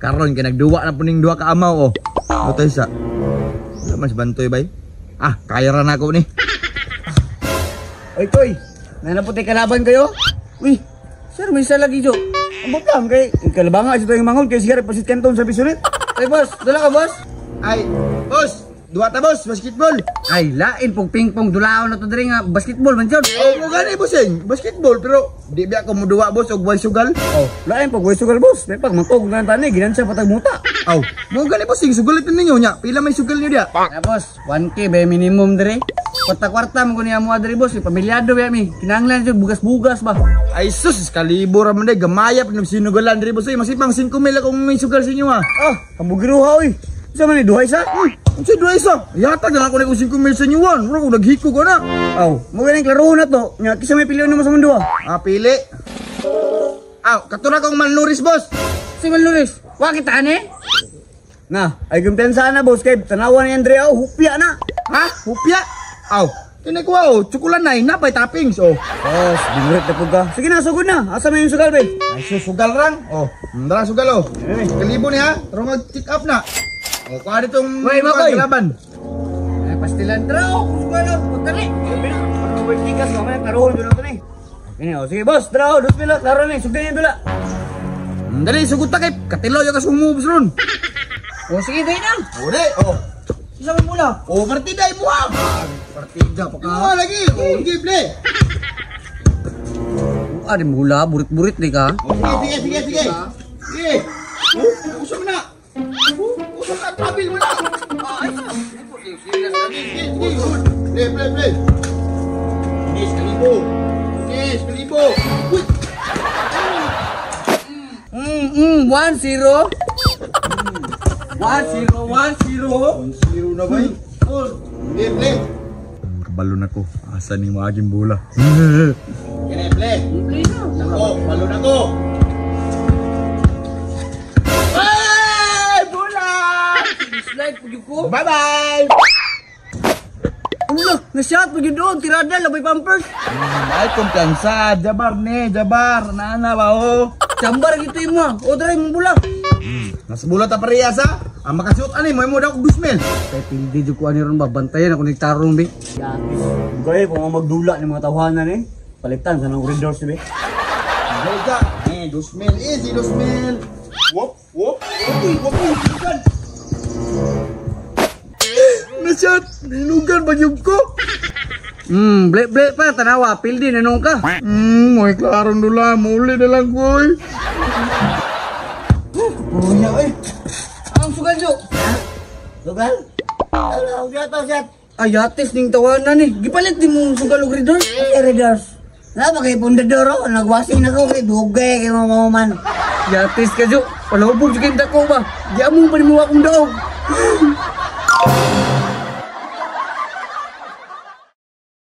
Karon kay nagduwa na puning duha ka amaw oh. Butay sa. Wala mas bantoy bay. Ah, kaya ra na ako ni. Oy, Koy. Nanaputi kalaban kayo? Uy, sir, may isa lagi, Jo. Ang butang kay kalabanga ito yung mangon kay siya reposit kanton sa bisulit. Ay, boss, dala ka, boss? Ay, boss, duwa ta boss, basketball. Ay, lain pong ping-pong dulaon na to diri nga basketball man jud. Oh, mo gani bossing, basketball pero di biya ko moduwa boss og way sugal. Oh, lain pong way sugal, boss. May pag mangkog na tani ginansya patag muta. Aw, mo gani bossing sugulitin ninyo nya. Pila may sugal niyo dia? Ya, boss, 1K ba minimum diri? Kwarta-kwarta mo kunya mo diri, boss. Pamilyado ba mi? Kinahanglan jud bugas-bugas ba. Ay sus, kalibor man day gamaya pag sinugalan diri boss. Masipang 5 mil akong may sugal sa inyo ha. Ah, kambugiruha oy. Sa man ni duhay sa? Unsa duay sa? Yata na ako na 5 mil sa inyo wan. Wala ko naghiko ka na. Aw, mo ganing klaro na to. Nya kisa may pilion mo sa mundo. Ah, pili. Aw, katuna kong malnuris boss. Si Maluris, wa kita ani? Na, ay kumpensa na, boss. Kay tanawan ni Andrea, hupya na. Ha? Hupya? Aw, kinikuha oh, tsukulan na napay toppings oh. Boss, binurit na po ka. Sige na, sugod na. Asa may yung sugal, be? Ay susugal rang. Oh, ndara sugal oh. Kalibo niya, pero mag-check up na. Oh, kuha ditong Wait, Makoy. laban. Ay, pastilan draw. Sugal na, pagkali. Sabi na, pag-over tikas, mamaya karoon doon ako na eh. Okay, oh, sige, boss, draw. Dos pila, klaro na eh. Sugdan niya dula. Dali, sugot ta kay katilo yung kasumubs ron. O, sige, dahil na. Ode, oh. Isa mo mula. Oh, partida ay buha. Partida pa ka. Buha lagi. Oh, sige, play. Di mula, burit-burit di ka. Oh, sige. Sige. Oh, usap na. Usap na, travel mo na. Ay, sige, good. Play. Yes, kalibo. Uy. 1-0. 1-0 na ba? Play. Kabalon ako. Asa ni maging bola. Play. Play na. Oh, balon ako. Ay, bola! Slide po ko. Bye-bye! Ano? Na-shot po yun doon. Tirada, labay pampers. Ay, kumpiyansa. Jabar. Naana ba oh? Jambar gitu mo. O, try mong bula. Nasa bola ta parehas ha? Ang makasuot ani mo daw og 2 mil. Kaya pildi dyan ko ani ron ba. Bantayan ako nagtarong be. Gaya kung magdula ng mga tawanan eh. Palitan sa nang corridors be. Jaga. 2 mil. Easy 2 mil. Wop. Uy. Nasyat. Nilugan ba yung ko? Blek pa. Tanawa. Pildi na nung ka. May klarong dula. Muli na lang boy. Punya eh. Ang sugal jo. Sugal? Ano siya? Ayatis ning tawanan eh. Gipalit di mo sugal og readers? Readers. Na ba kay pundadoro nagwasing na ko kay dugay kay mamaman. Yatis ka jo. Palubog jud kita ko ba. Di amo pa ni mo akong daog.